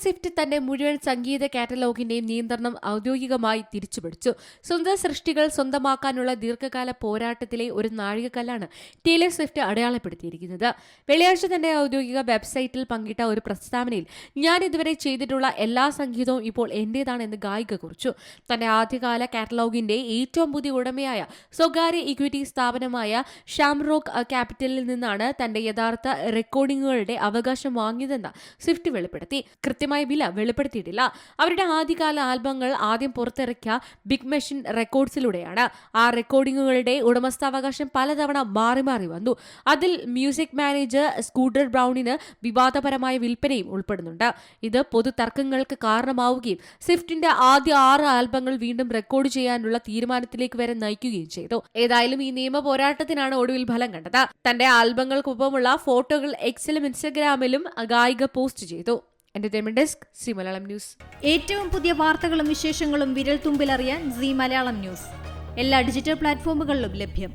Swift തന്റെ മുഴുവൻ സംഗീത കാറ്റലോഗിന്റെയും നിയന്ത്രണം ഔദ്യോഗികമായി തിരിച്ചുപിടിച്ചു. സ്വന്തം സൃഷ്ടികൾ സ്വന്തമാക്കാനുള്ള ദീർഘകാല പോരാട്ടത്തിലെ ഒരു നാഴികക്കല്ലാണ് ടേലർ സ്വിഫ്റ്റ് അടയാളപ്പെടുത്തിയിരിക്കുന്നത്. വെള്ളിയാഴ്ച തന്റെ ഔദ്യോഗിക വെബ്സൈറ്റിൽ പങ്കിട്ട ഒരു പ്രസ്താവനയിൽ ഞാൻ ഇതുവരെ ചെയ്തിട്ടുള്ള എല്ലാ സംഗീതവും ഇപ്പോൾ എന്റേതാണെന്ന് ഗായിക കുറിച്ചു. തന്റെ ആദ്യകാല കാറ്റലോഗിന്റെ ഏറ്റവും പുതിയ ഉടമയായ സ്വകാര്യ ഇക്വിറ്റി സ്ഥാപനമായ ഷാംറോക്ക് ക്യാപിറ്റലിൽ നിന്നാണ് തന്റെ യഥാർത്ഥ റെക്കോർഡിംഗുകളുടെ അവകാശം വാങ്ങിയതെന്ന് സ്വിഫ്റ്റ് വെളിപ്പെടുത്തി. കൃത്യമായ വില വെളിപ്പെടുത്തിയിട്ടില്ല. അവരുടെ ആദ്യകാല ആൽബങ്ങൾ ആദ്യം പുറത്തിറക്കിയ ബിഗ് മെഷീൻ റെക്കോർഡ്സിലൂടെയാണ്. ആ റെക്കോർഡിംഗുകളുടെ ഉടമസ്ഥാവകാശം പലതവണ മാറി മാറി വന്നു. അതിൽ മ്യൂസിക് മാനേജർ സ്കൂട്ടർ ബ്രൗണിന് വിവാദപരമായ വിൽപ്പനയും ഉൾപ്പെടുന്നുണ്ട്. ഇത് പൊതു തർക്കങ്ങൾക്ക് കാരണമാവുകയും സ്വിഫ്റ്റിന്റെ ആദ്യ 6 ആൽബങ്ങൾ വീണ്ടും റെക്കോർഡ് ചെയ്യാനുള്ള തീരുമാനത്തിലേക്ക് വരെ നയിക്കുകയും ചെയ്തു. ഏതായാലും ഈ നിയമ പോരാട്ടത്തിനാണ് ഒടുവിൽ ഫലം കണ്ടത്. തന്റെ ആൽബങ്ങൾക്കൊപ്പമുള്ള ഫോട്ടോകൾ എക്സിലും ഇൻസ്റ്റഗ്രാമിലും ഗായിക പോസ്റ്റ് ചെയ്തു. Entertainment desk, C Malayalam news. ഏറ്റവും പുതിയ വാർത്തകളും വിശേഷങ്ങളും വിരൽ തുമ്പിലറിയാൻ സി മലയാളം ന്യൂസ് എല്ലാ ഡിജിറ്റൽ പ്ലാറ്റ്ഫോമുകളിലും ലഭ്യം.